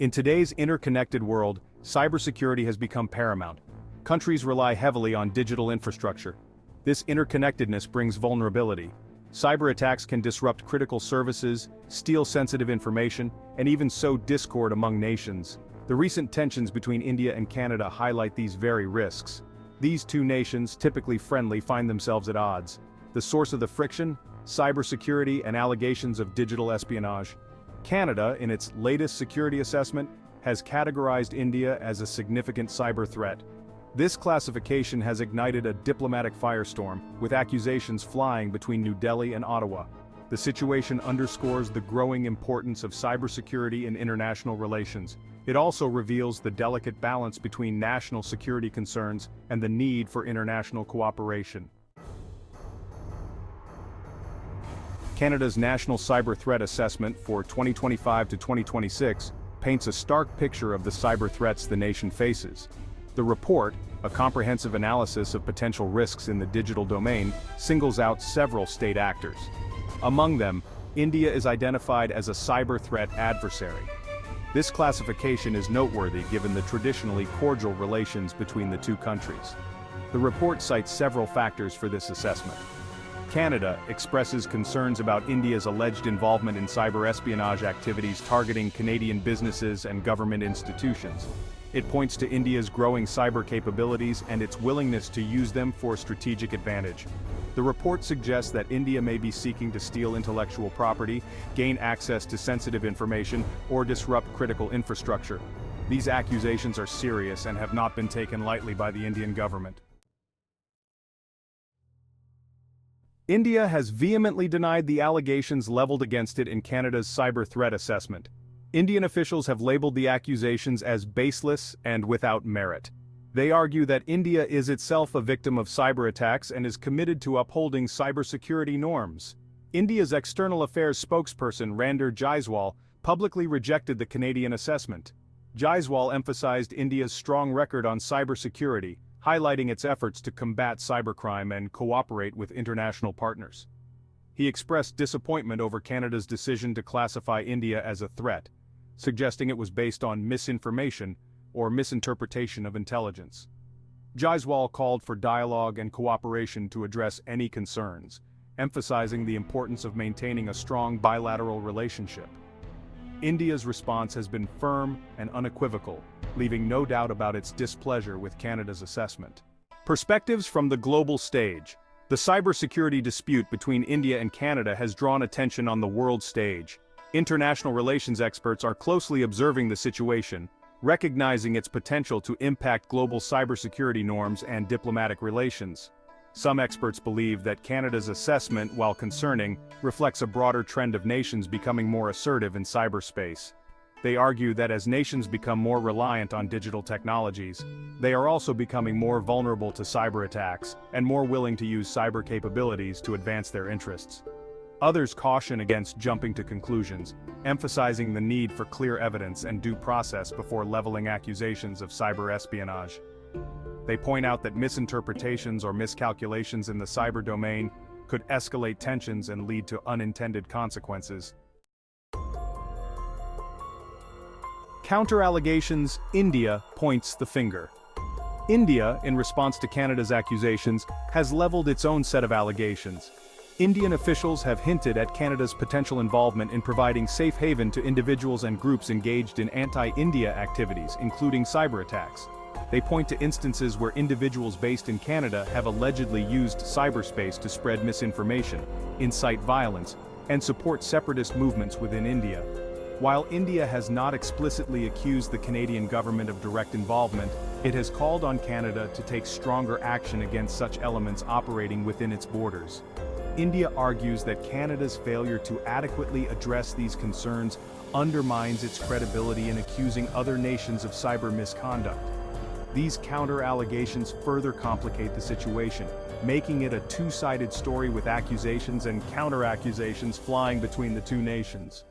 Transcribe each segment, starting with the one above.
In today's interconnected world, cybersecurity has become paramount. Countries rely heavily on digital infrastructure. This interconnectedness brings vulnerability. Cyber attacks can disrupt critical services, steal sensitive information, and even sow discord among nations. The recent tensions between India and Canada highlight these very risks. These two nations, typically friendly, find themselves at odds. The source of the friction? Cybersecurity and allegations of digital espionage. Canada, in its latest security assessment, has categorized India as a significant cyber threat. This classification has ignited a diplomatic firestorm, with accusations flying between New Delhi and Ottawa. The situation underscores the growing importance of cybersecurity in international relations. It also reveals the delicate balance between national security concerns and the need for international cooperation. Canada's National Cyber Threat Assessment for 2025 to 2026 paints a stark picture of the cyber threats the nation faces. The report, a comprehensive analysis of potential risks in the digital domain, singles out several state actors. Among them, India is identified as a cyber threat adversary. This classification is noteworthy given the traditionally cordial relations between the two countries. The report cites several factors for this assessment. Canada expresses concerns about India's alleged involvement in cyber espionage activities targeting Canadian businesses and government institutions. It points to India's growing cyber capabilities and its willingness to use them for strategic advantage. The report suggests that India may be seeking to steal intellectual property, gain access to sensitive information, or disrupt critical infrastructure. These accusations are serious and have not been taken lightly by the Indian government. India has vehemently denied the allegations leveled against it in Canada's cyber threat assessment. Indian officials have labeled the accusations as baseless and without merit. They argue that India is itself a victim of cyber attacks and is committed to upholding cybersecurity norms. India's external affairs spokesperson Randir Jaiswal publicly rejected the Canadian assessment. Jaiswal emphasized India's strong record on cybersecurity, highlighting its efforts to combat cybercrime and cooperate with international partners. He expressed disappointment over Canada's decision to classify India as a threat, suggesting it was based on misinformation or misinterpretation of intelligence. Jaiswal called for dialogue and cooperation to address any concerns, emphasizing the importance of maintaining a strong bilateral relationship. India's response has been firm and unequivocal, leaving no doubt about its displeasure with Canada's assessment. Perspectives from the global stage. The cybersecurity dispute between India and Canada has drawn attention on the world stage. International relations experts are closely observing the situation, recognizing its potential to impact global cybersecurity norms and diplomatic relations. Some experts believe that Canada's assessment, while concerning, reflects a broader trend of nations becoming more assertive in cyberspace. They argue that as nations become more reliant on digital technologies, they are also becoming more vulnerable to cyber attacks and more willing to use cyber capabilities to advance their interests. Others caution against jumping to conclusions, emphasizing the need for clear evidence and due process before leveling accusations of cyber espionage. They point out that misinterpretations or miscalculations in the cyber domain could escalate tensions and lead to unintended consequences. Counter-allegations. India points the finger. India, in response to Canada's accusations, has leveled its own set of allegations. Indian officials have hinted at Canada's potential involvement in providing safe haven to individuals and groups engaged in anti-India activities, including cyber attacks. They point to instances where individuals based in Canada have allegedly used cyberspace to spread misinformation, incite violence, and support separatist movements within India. While India has not explicitly accused the Canadian government of direct involvement, it has called on Canada to take stronger action against such elements operating within its borders. India argues that Canada's failure to adequately address these concerns undermines its credibility in accusing other nations of cyber misconduct. These counter-allegations further complicate the situation, making it a two-sided story with accusations and counter-accusations flying between the two nations.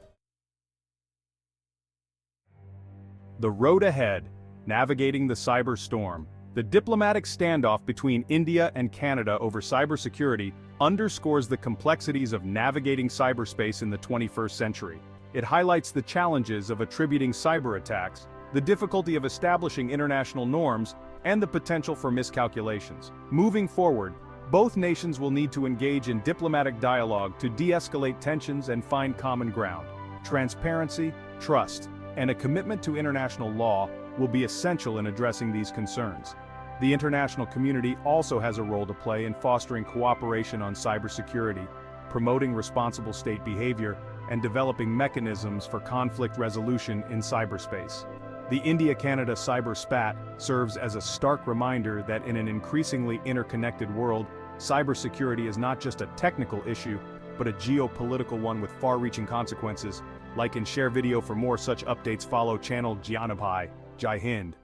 The road ahead, navigating the cyber storm. The diplomatic standoff between India and Canada over cybersecurity underscores the complexities of navigating cyberspace in the 21st century. It highlights the challenges of attributing cyber attacks, the difficulty of establishing international norms, and the potential for miscalculations. Moving forward, both nations will need to engage in diplomatic dialogue to de-escalate tensions and find common ground. Transparency, trust, and a commitment to international law will be essential in addressing these concerns. The international community also has a role to play in fostering cooperation on cybersecurity, promoting responsible state behavior, and developing mechanisms for conflict resolution in cyberspace. The India-Canada cyber spat serves as a stark reminder that in an increasingly interconnected world, cybersecurity is not just a technical issue, but a geopolitical one with far-reaching consequences. Like and share video for more such updates. Follow channel Jai Hind.